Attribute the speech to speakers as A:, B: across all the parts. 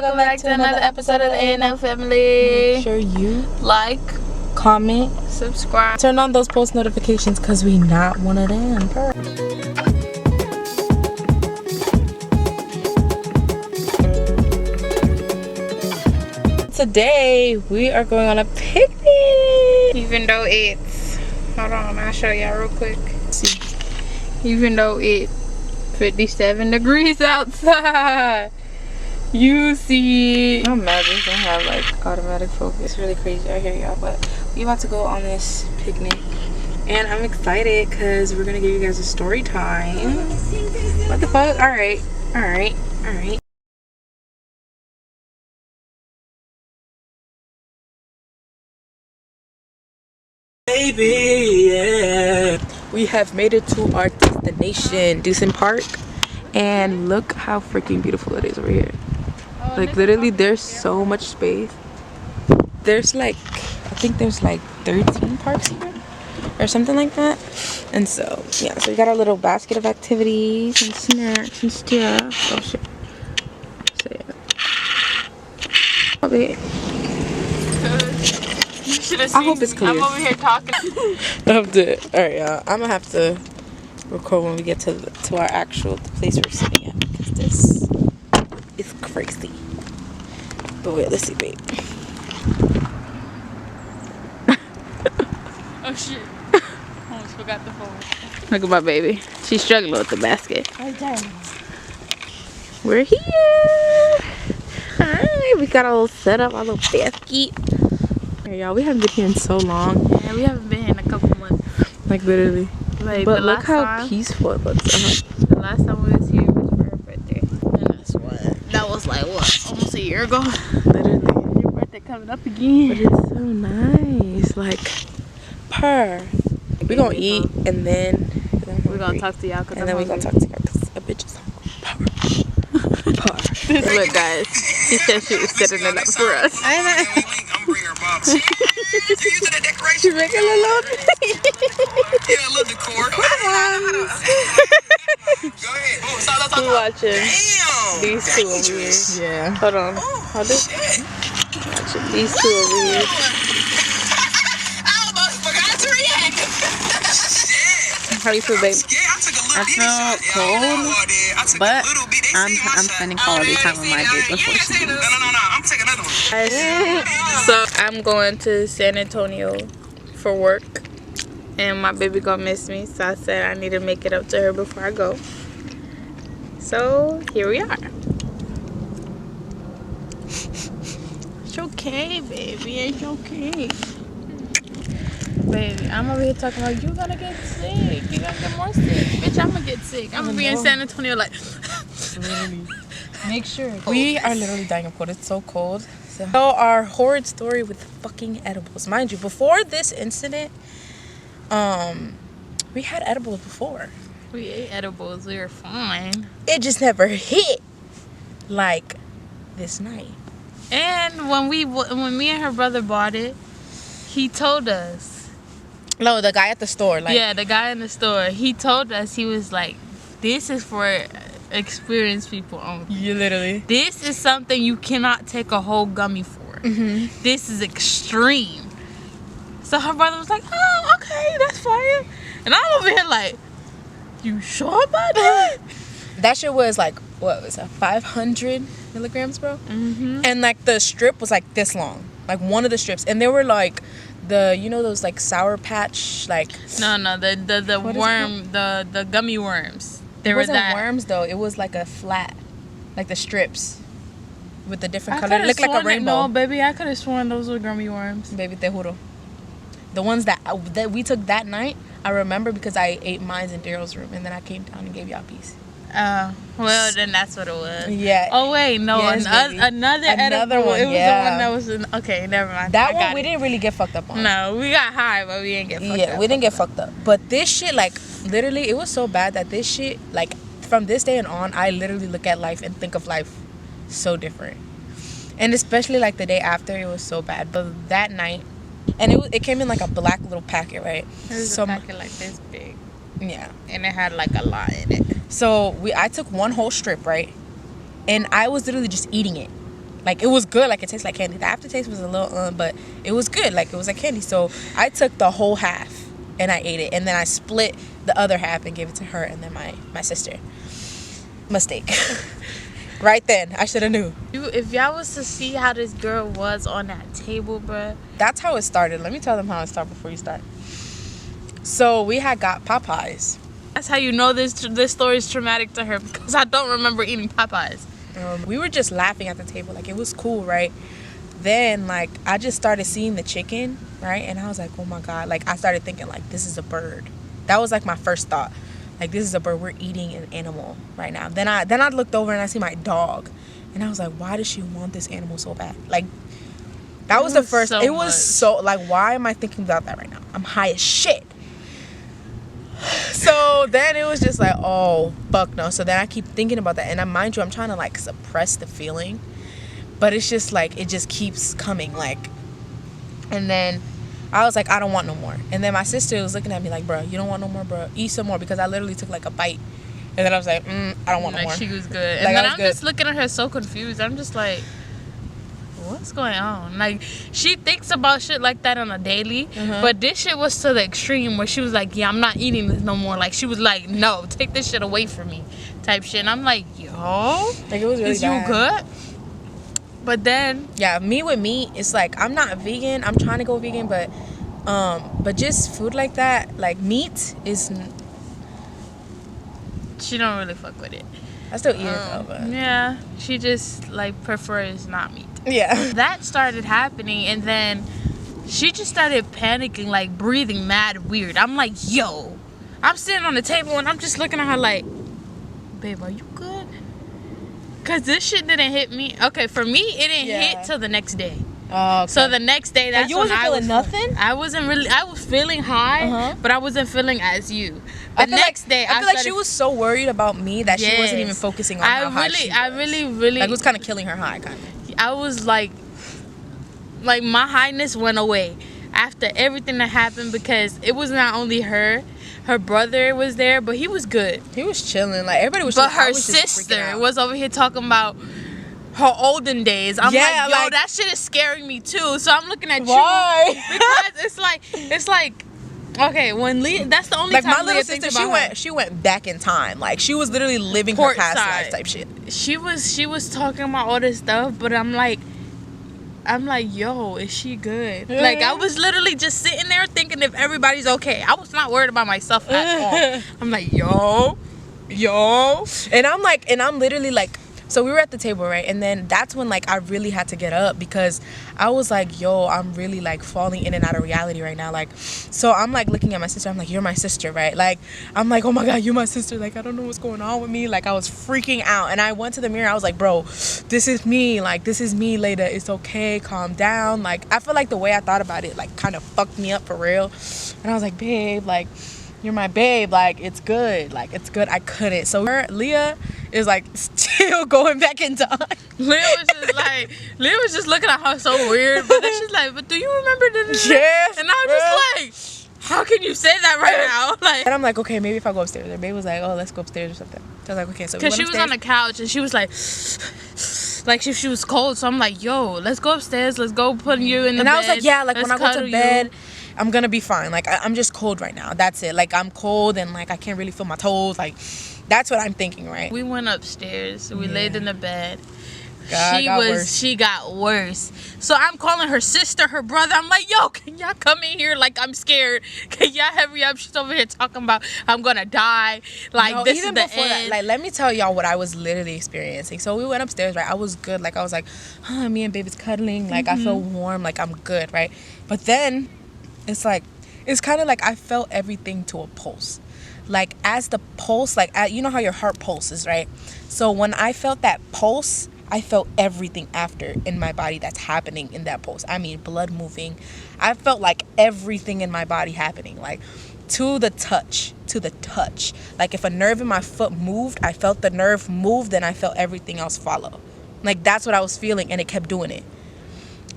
A: welcome back to another episode of the A&M family.
B: Make sure you
A: like,
B: comment,
A: subscribe,
B: turn on those post notifications because we not one of them. Today we are going on a picnic.
A: even though it's, hold on, I'll show y'all real quick. See, even though it's 57 degrees outside, you see,
B: I'm mad this don't have like automatic focus. It's really crazy out here, y'all, but we about to go on this picnic and I'm excited because we're gonna give you guys a story time. What the fuck? All right. Baby, yeah. We have made it to our destination, Deucin Park, and look how freaking beautiful it is over here. Like literally there's so much space. There's like, I think there's like 13 parks here or something like that. And so yeah, so we got our little basket of activities and snacks and stuff. Oh shit. So yeah. Okay. I hope it's clear.
A: I'm over here talking.
B: I'm dead. Alright, y'all. I'm gonna have to record when we get to our actual place we're sitting at because this is crazy. But wait, let's see, babe.
A: Oh shit. Almost forgot the phone. Look at my baby. She's struggling with the basket.
B: We're here. Hi. We got our little setup, our little basket. Hey, y'all, we haven't been here in so long.
A: Yeah, we haven't been here in a couple months.
B: Like literally.
A: Like,
B: but look how peaceful it looks.
A: The last time we was here was for her birthday. And that's what? That was like what? Almost a year ago.
B: Literally.
A: Your birthday coming up again.
B: But it's so nice. Like, purr. We're gonna eat and then
A: we're gonna talk to y'all.
B: And then we're gonna talk to y'all because a bitch is hungry. Purr.
A: Look, guys. She said she was setting it up for us.
B: She's making a little
C: yeah, a little decor. Go ahead.
A: We're watching
C: Damn.
A: these two over here.
B: Yeah.
A: Hold on. Hold it. Watching these two over here.
C: I almost forgot to react. Shit.
A: How you feel, babe?
C: I feel cold, but
A: I'm spending quality time with my babe before she leaves.
C: No, I'm taking another one.
A: So I'm going to San Antonio for work, and my baby gonna miss me. So I said I need to make it up to her before I go. So here we are. It's okay, baby. It's okay. Baby, I'm over here talking about you gonna get sick. You gonna get more sick. Bitch, I'm gonna get sick. I'm gonna be in San Antonio like.
B: Literally. Make sure. We are literally dying of cold. It's so cold. So our horrid story with fucking edibles. Mind you, before this incident, we had edibles before.
A: We ate edibles. We were fine.
B: It just never hit like this night.
A: And when me and her brother bought it, he told us.
B: No, the guy at the store. Like,
A: yeah, the guy in the store. He told us, he was like, "This is for experienced people only.
B: You literally.
A: This is something you cannot take a whole gummy for. This is extreme." So her brother was like, "Oh, okay, that's fine." And I'm over here like, "You sure about that?"
B: That shit was like, what was that? 500 milligrams, bro. And like the strip was like this long, like one of the strips, and they were like the, you know, those like Sour Patch, like
A: no, the worm, the gummy worms.
B: It wasn't worms though. It was like a flat, like the strips with the different color. It looked like a rainbow.
A: No, baby, I could have sworn those were gummy worms.
B: Baby, te juro. The ones that we took that night, I remember because I ate mine in Daryl's room, and then I came down and gave y'all a piece.
A: Well, then that's what it was.
B: Yeah.
A: Oh wait, no,
B: yes,
A: another edible
B: one.
A: It was
B: yeah.
A: the one that was in. Okay, never mind.
B: That one we didn't really get fucked up on.
A: No, we got high, but we didn't get fucked up.
B: Yeah, we didn't get fucked up. But this shit, like, literally, it was so bad that this shit, like, from this day and on, I literally look at life and think of life so different. And especially like the day after, it was so bad. But that night, and it came in like a black little packet, right?
A: It was a packet like this big.
B: Yeah.
A: And it had like a lot in it.
B: So I took one whole strip, right? And I was literally just eating it. Like, it was good. Like, it tastes like candy. The aftertaste was a little, but it was good. Like, it was like candy. So I took the whole half and I ate it. And then I split the other half and gave it to her and then my sister. Mistake. Right then. I should have knew.
A: If y'all was to see how this girl was on that table, bruh.
B: That's how it started. Let me tell them how it started before you start. So we had got Popeyes.
A: That's how you know this story is traumatic to her, because I don't remember eating Popeyes.
B: We were just laughing at the table. Like, it was cool, right? Then, like, I just started seeing the chicken, right? And I was like, oh my God. Like, I started thinking, like, this is a bird. That was, like, my first thought. Like, this is a bird. We're eating an animal right now. Then I looked over and I see my dog. And I was like, why does she want this animal so bad? Like, that was the first. It was so, like, why am I thinking about that right now? I'm high as shit. So then it was just like, oh, fuck no. So then I keep thinking about that. And mind you, I'm trying to, like, suppress the feeling. But it's just, like, it just keeps coming, like. And then I was like, I don't want no more. And then my sister was looking at me like, bro, you don't want no more, bro? Eat some more. Because I literally took, like, a bite. And then I was like, I don't want no more.
A: Like, she was good.
B: Like,
A: and then I'm just looking at her so confused. I'm just like, what's going on? Like, she thinks about shit like that on a daily, but this shit was to the extreme where she was like, yeah, I'm not eating this no more. Like, she was like, no, take this shit away from me type shit. And I'm like, yo,
B: like, it was really
A: is
B: bad.
A: you good? But then,
B: yeah, me with meat, it's like, I'm not vegan. I'm trying to go vegan, but just food like that, like meat is,
A: she don't really fuck with it.
B: I still eat it though, but
A: yeah, she just like prefers not meat.
B: Yeah.
A: That started happening, and then she just started panicking, like breathing mad weird. I'm like, yo, I'm sitting on the table and I'm just looking at her like, babe, are you good? Cause this shit didn't hit me. Okay, for me, it didn't hit till the next day.
B: Oh, okay.
A: So the next day, that's
B: you
A: when
B: wasn't
A: I
B: feeling
A: was
B: nothing?
A: I wasn't really. I was feeling high, but I wasn't feeling as you. The next day,
B: I feel like she was so worried about me that she wasn't even focusing on how high she was.
A: I really,
B: like, it was kind of killing her high, kind of.
A: I was like my highness went away after everything that happened, because it was not only her brother was there, but he was good.
B: He was chilling. Like, everybody was.
A: But her sister was over here talking about her olden days. I'm like, yo, that shit is scaring me too. So I'm looking at you because it's like okay, when Leah, that's the only
B: like,
A: time
B: my little
A: Leah
B: sister, she went back in time. Like, she was literally living her past life type shit.
A: She was talking about all this stuff, but I'm like, yo, is she good? Like, I was literally just sitting there thinking if everybody's okay. I was not worried about myself at all. I'm like, yo,
B: and I'm literally like, so we were at the table, right? And then that's when, like, I really had to get up, because I was like, yo, I'm really, like, falling in and out of reality right now. Like, so I'm, like, looking at my sister. I'm like, you're my sister, right? Like, I'm like, oh my God, you're my sister. Like, I don't know what's going on with me. Like, I was freaking out. And I went to the mirror. I was like, bro, this is me. Like, this is me, Leda. It's okay. Calm down. Like, I feel like the way I thought about it, like, kind of fucked me up for real. And I was like, babe, like, you're my babe. Like, it's good. Like, it's good. I couldn't. So Leah is, like, still going back in time. Leah
A: was just looking at her so weird. But then she's like, but do you remember this?
B: Yes.
A: And I'm just like, how can you say that right now? Like,
B: and I'm like, okay, maybe if I go upstairs. And babe was like, oh, let's go upstairs or something. So I was like, okay. So
A: because she was on the couch and she was like she was cold. So I'm like, yo, let's go upstairs. Let's go put you in the bed.
B: And I was like, yeah, like, when I go to bed,
A: you.
B: I'm gonna be fine. Like, I'm just cold right now. That's it. Like, I'm cold and, like, I can't really feel my toes. Like, that's what I'm thinking, right?
A: We went upstairs. We laid in the bed.
B: God,
A: she got worse. So I'm calling her sister, her brother. I'm like, yo, can y'all come in here? Like, I'm scared. Can y'all hurry up? She's over here talking about I'm gonna die. Like, no, this is the end.
B: That, like, let me tell y'all what I was literally experiencing. So we went upstairs, right? I was good. Like, I was like, me and baby's cuddling. Like, I feel warm. Like, I'm good, right? But then it's like, it's kind of like I felt everything to a pulse. Like, as the pulse, like, you know how your heart pulses, right? So when I felt that pulse, I felt everything after in my body that's happening in that pulse. I mean, blood moving. I felt like everything in my body happening, like, to the touch. Like, if a nerve in my foot moved, I felt the nerve move, then I felt everything else follow. Like, that's what I was feeling, and it kept doing it.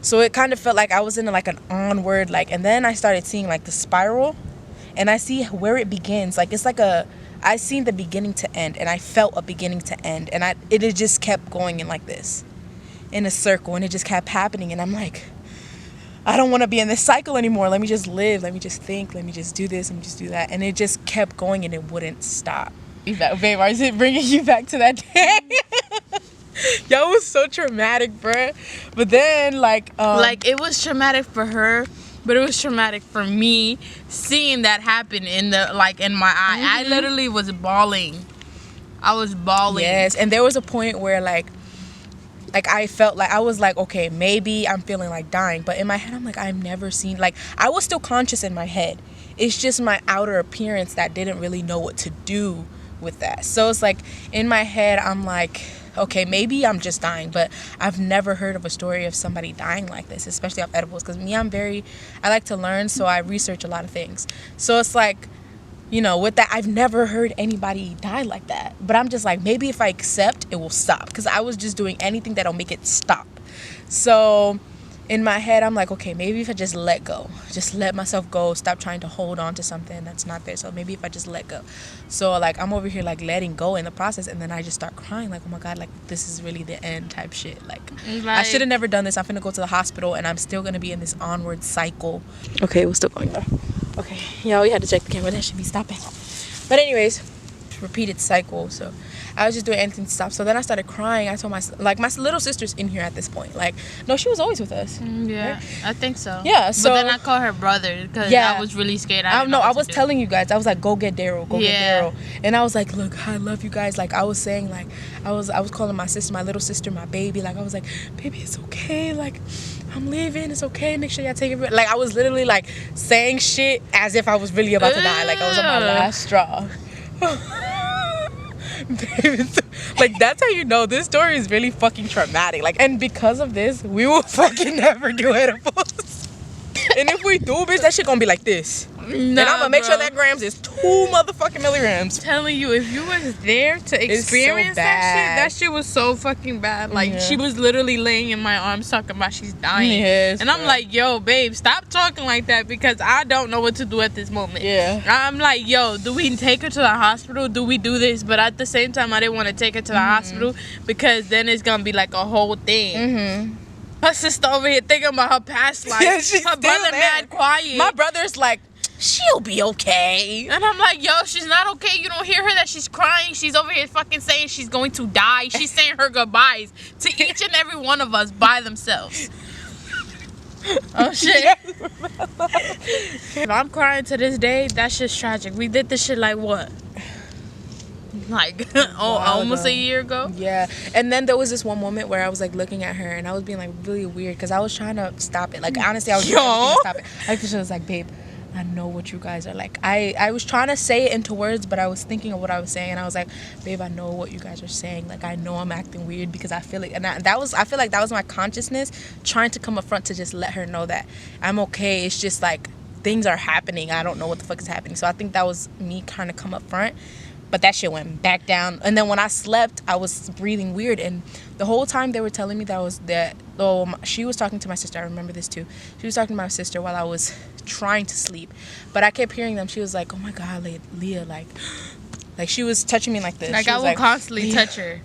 B: So it kind of felt like I was in, like, an onward, like, and then I started seeing, like, the spiral, and I see where it begins. Like, it's like I seen the beginning to end, and I felt a beginning to end, and it just kept going in like this. in a circle, and it just kept happening. And I'm like, I don't want to be in this cycle anymore. Let me just live. Let me just think. Let me just do this. Let me just do that. And it just kept going, and it wouldn't stop. Babe, is it bringing you back to that day? Yo, it was so traumatic, bruh. But then, like
A: it was traumatic for her, but it was traumatic for me seeing that happen in my eye. I literally was bawling. I was bawling.
B: Yes, and there was a point where like I felt like I was like, okay, maybe I'm feeling like dying, but in my head I'm like, I've never seen, like, I was still conscious in my head. It's just my outer appearance that didn't really know what to do with that. So it's like in my head I'm like, okay, maybe I'm just dying, but I've never heard of a story of somebody dying like this, especially off edibles, because me, I like to learn, so I research a lot of things. So it's like, you know, with that, I've never heard anybody die like that. But I'm just like, maybe if I accept, it will stop. Because I was just doing anything that'll make it stop. So in my head, I'm like, okay, maybe if I just let go. Just let myself go. Stop trying to hold on to something that's not there. So maybe if I just let go. So, like, I'm over here, like, letting go in the process. And then I just start crying. Like, oh, my God, like, this is really the end type shit. Like I should have never done this. I'm finna go to the hospital. And I'm still going to be in this onward cycle. Okay, we're still going though. Okay, yeah, we had to check the camera. That should be stopping. But anyways, repeated cycle. So I was just doing anything to stop. So then I started crying. I told my little sister's in here at this point. Like, no, she was always with us.
A: Yeah, right? I think so.
B: Yeah. So
A: but then I called her brother because I was really scared. I
B: was telling you guys. I was like, go get Daryl. Go get Daryl. And I was like, look, I love you guys. Like, I was saying, like, I was calling my sister, my little sister, my baby. Like, I was like, baby, it's okay. Like, I'm leaving. It's okay. Make sure y'all take it. Like, I was literally like saying shit as if I was really about to die. Like, I was on my last straw. Like, that's how you know this story is really fucking traumatic. Like, and because of this, we will fucking never do edibles. And if we do, bitch, that shit gonna be like this. And I'm gonna make sure that grams is 2 motherfucking milligrams.
A: I'm telling you, if you was there to experience that shit was so fucking bad. Like, she was literally laying in my arms talking about she's dying. Yes, and I'm like, yo, babe, stop talking like that because I don't know what to do at this moment. Yeah. I'm like, yo, do we take her to the hospital? Do we do this? But at the same time, I didn't want to take her to the hospital because then it's gonna be like a whole thing. Her sister over here thinking about her past life. Yeah, her brother mad quiet.
B: My brother's like, she'll be okay.
A: And I'm like, yo, she's not okay. You don't hear her that she's crying. She's over here fucking saying she's going to die. She's saying her goodbyes to each and every one of us by themselves. Oh, shit. If I'm crying to this day, that shit's tragic. We did this shit like what? Like almost a year ago.
B: Yeah. And then there was this one moment where I was like looking at her and I was being like really weird because I was trying to stop it. Like, honestly, I was trying to stop it. Like, she was like, babe, I know what you guys are like. I was trying to say it into words, but I was thinking of what I was saying, and I was like, babe, I know what you guys are saying. Like, I know I'm acting weird because I feel it. And I feel like that was my consciousness trying to come up front to just let her know that I'm okay. It's just like things are happening. I don't know what the fuck is happening. So I think that was me kind of come up front. But that shit went back down. And then when I slept, I was breathing weird. And the whole time they were telling me she was talking to my sister. I remember this too. She was talking to my sister while I was trying to sleep. But I kept hearing them. She was like, oh my God, Leah, like she was touching me like this.
A: Like, I would constantly touch her.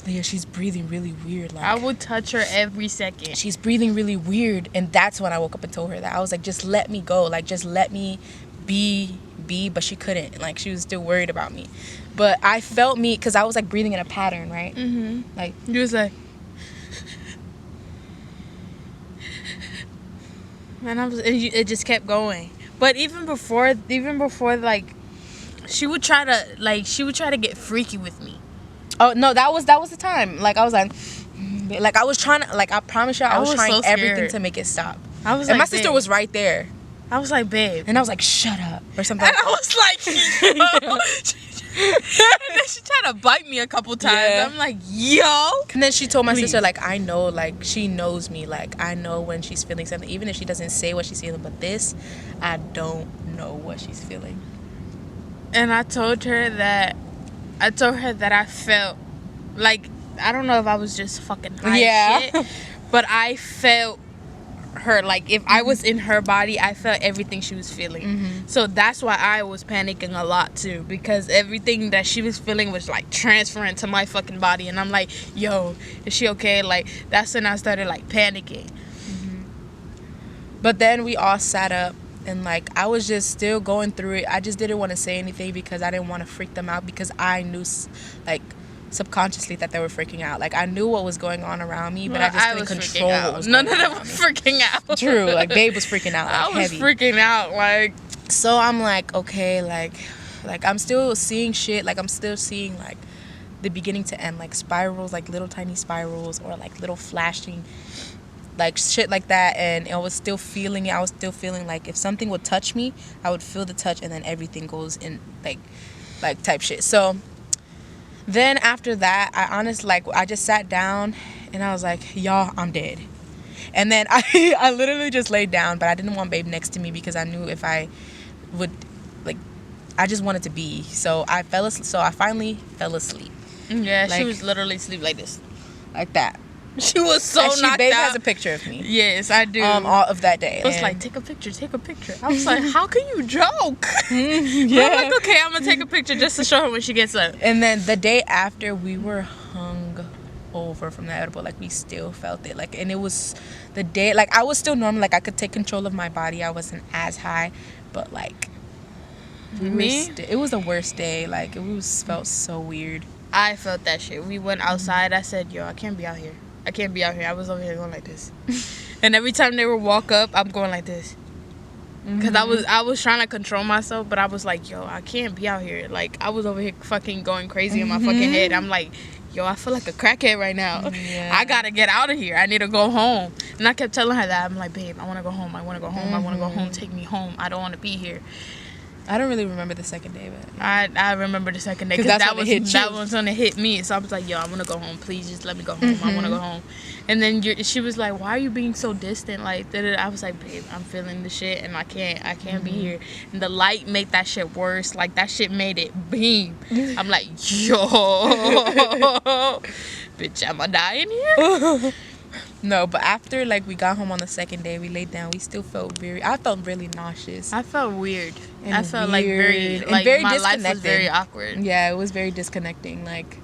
B: Leah, she's breathing really weird. Like,
A: I would touch her every second.
B: She's breathing really weird. And that's when I woke up and told her that. I was like, just let me go. Like, just let me be. But she couldn't. Like, she was still worried about me. But I felt me because I was like breathing in a pattern, right? Like,
A: you was like, and it just kept going. But even before like she would try to get freaky with me.
B: Oh no, that was the time. Like, I was like I was trying to, like, I promise you, I was trying everything to make it stop. And my sister was right there.
A: I was like, babe.
B: And I was like, shut up. Or something.
A: And I was like, yo. And then she tried to bite me a couple times. Yeah. I'm like, yo.
B: And then she told my sister, like, I know, like, she knows me. Like, I know when she's feeling something. Even if she doesn't say what she's feeling. But this, I don't know what she's feeling.
A: And I told her that I felt like, I don't know if I was just fucking high shit, but I felt her. Like, if I was in her body, I felt everything she was feeling. So that's why I was panicking a lot too, because everything that she was feeling was like transferring to my fucking body, and I'm like, yo, is she okay? Like, that's when I started like panicking.
B: But then we all sat up, and like I was just still going through it. I just didn't want to say anything because I didn't want to freak them out, because I knew like subconsciously that they were freaking out. Like, I knew what was going on around me, but I just couldn't control what was going on.
A: None of them were freaking out.
B: True. Like, babe was freaking out. Like,
A: I was
B: heavy.
A: freaking out. Like,
B: so I'm like, okay, like I'm still seeing shit. Like, I'm still seeing like the beginning to end, like spirals, like little tiny spirals, or like little flashing, like shit like that. And I was still feeling it. I was still feeling like if something would touch me, I would feel the touch, and then everything goes in like type shit. So then after that, I honestly, like, I just sat down and I was like, y'all, I'm dead. And then I literally just laid down, but I didn't want babe next to me because I knew if I would, like, I just wanted to be. So I finally fell asleep.
A: yeah,
B: Like,
A: she was literally asleep like this.
B: like that.
A: She was so
B: And
A: knocked
B: babe
A: out.
B: has a picture of me.
A: Yes, I do.
B: All of that day.
A: I was
B: And
A: like, take a picture. I was like, how can you joke?
B: yeah.
A: I'm like, okay, I'm gonna take a picture just to show her when she gets up.
B: And then the day after, we were hung over from the edible. Like, we still felt it. Like, and it was the day, like, I was still normal. Like, I could take control of my body. I wasn't as high, but like, it was the worst day. Like, felt so weird.
A: I felt that shit. We went outside. I said, yo, I can't be out here. I was over here going like this. And every time they would walk up, I'm going like this. Because I was trying to control myself, but I was like, yo, I can't be out here. Like, I was over here fucking going crazy in my fucking head. I'm like, yo, I feel like a crackhead right now.
B: Yeah.
A: I gotta get out of here. I need to go home. And I kept telling her that. I'm like, babe, I want to go home. I want to go home. Take me home. I don't want to be here.
B: I don't really remember the second day, but
A: I remember the second day because that was when it hit me. So I was like, yo, I want to go home. Please just let me go home. I want to go home. And then she was like, why are you being so distant? Like, I was like, babe, I'm feeling the shit and I can't be here. And the light made that shit worse. Like, that shit made it beam. I'm like, yo, bitch, am I dying here?
B: no. But after, like, we got home on the second day, we laid down. We still felt I felt really nauseous.
A: I felt weird.
B: And
A: I felt
B: weird.
A: like
B: very
A: my life was very awkward.
B: Yeah, it was very disconnecting. Like,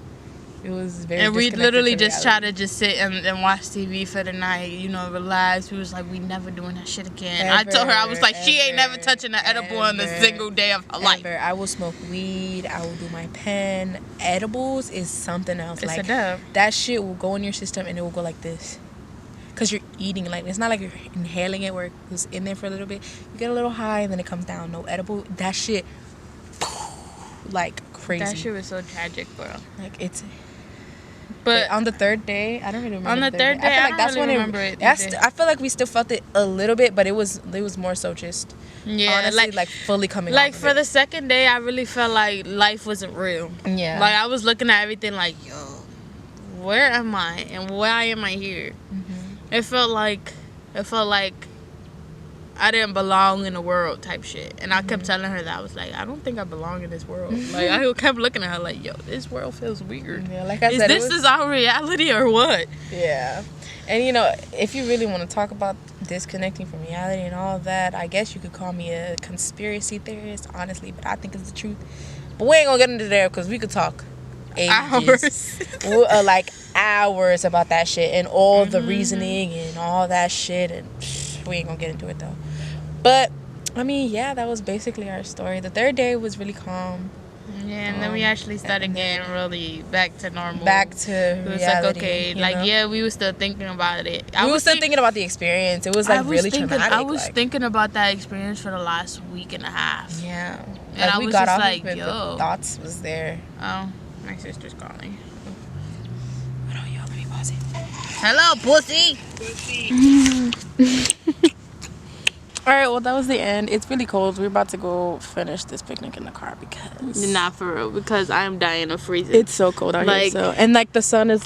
B: it was very.
A: And we literally just tried to just sit and watch TV for the night. You know, relax. We was like, we never doing that shit again. I told her, I was like, she ain't never touching an edible in a single day of her life.
B: I will smoke weed. I will do my pen. Edibles is something else.
A: It's
B: like,
A: a dub.
B: That shit will go in your system and it will go like this. Because you're eating, like, it's not like you're inhaling it where it goes in there for a little bit. You get a little high and then it comes down. No edible, that shit, like, crazy.
A: That shit was so tragic, bro.
B: Like, it's.
A: But
B: on the third day, I don't really remember.
A: On the third day, I don't really remember it.
B: I feel like we still felt it a little bit, but it was more so just.
A: Yeah,
B: honestly, like fully coming.
A: Like,
B: off
A: for the second day, I really felt like life wasn't real.
B: Yeah.
A: Like, I was looking at everything like, yo, where am I and why am I here? It felt like I didn't belong in the world type shit. And I kept telling her that. I was like, I don't think I belong in this world. Like, I kept looking at her like, yo, this world feels weird.
B: Yeah, like I said,
A: is our reality or what?
B: Yeah. And, you know, if you really want to talk about disconnecting from reality and all of that, I guess you could call me a conspiracy theorist, honestly. But I think it's the truth. But we ain't going to get into there because we could talk ages.
A: Hours.
B: Like, hours about that shit and all the reasoning and all that shit. And we ain't going to get into it, though. But, I mean, yeah, that was basically our story. The third day was really calm.
A: Yeah, and then we actually started getting really back to normal.
B: Back to
A: it was
B: reality,
A: like, okay, like, know? Yeah, we were still thinking about it.
B: We were still thinking about the experience. It was, like, really traumatic.
A: I was thinking about that experience for the last week and a half.
B: Yeah.
A: And like, I was just like, yo.
B: The thoughts was there.
A: Oh, my sister's calling.
B: Hold on, y'all. Let me pause it.
A: Hello, pussy.
B: All right, well, that was the end. It's really cold. We're about to go finish this picnic in the car because...
A: Not for real, because I'm dying of freezing.
B: It's so cold out here, so... And, like, the sun is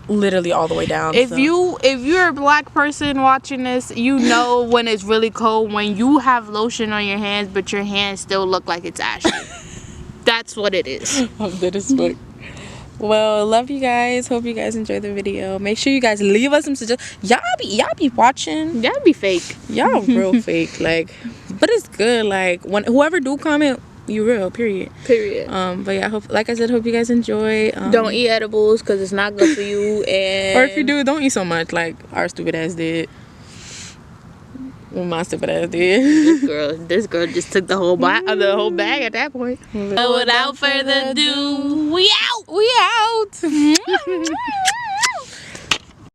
B: literally all the way down.
A: If you're a black person watching this, you know when it's really cold, when you have lotion on your hands, but your hands still look like it's ashy. That's what it is.
B: I'm dead as fuck. Well, love you guys. Hope you guys enjoyed the video. Make sure you guys leave us some suggestions. Y'all be watching.
A: Y'all be fake.
B: Y'all real fake. Like, but it's good. Like, when whoever do comment, you real. Period. But yeah, like I said, hope you guys enjoy.
A: Don't eat edibles because it's not good for you. And
B: or if you do, don't eat so much. Like our stupid ass did. Well, my stupid ass did.
A: This girl just took the whole bag at that point. But without further ado, we out.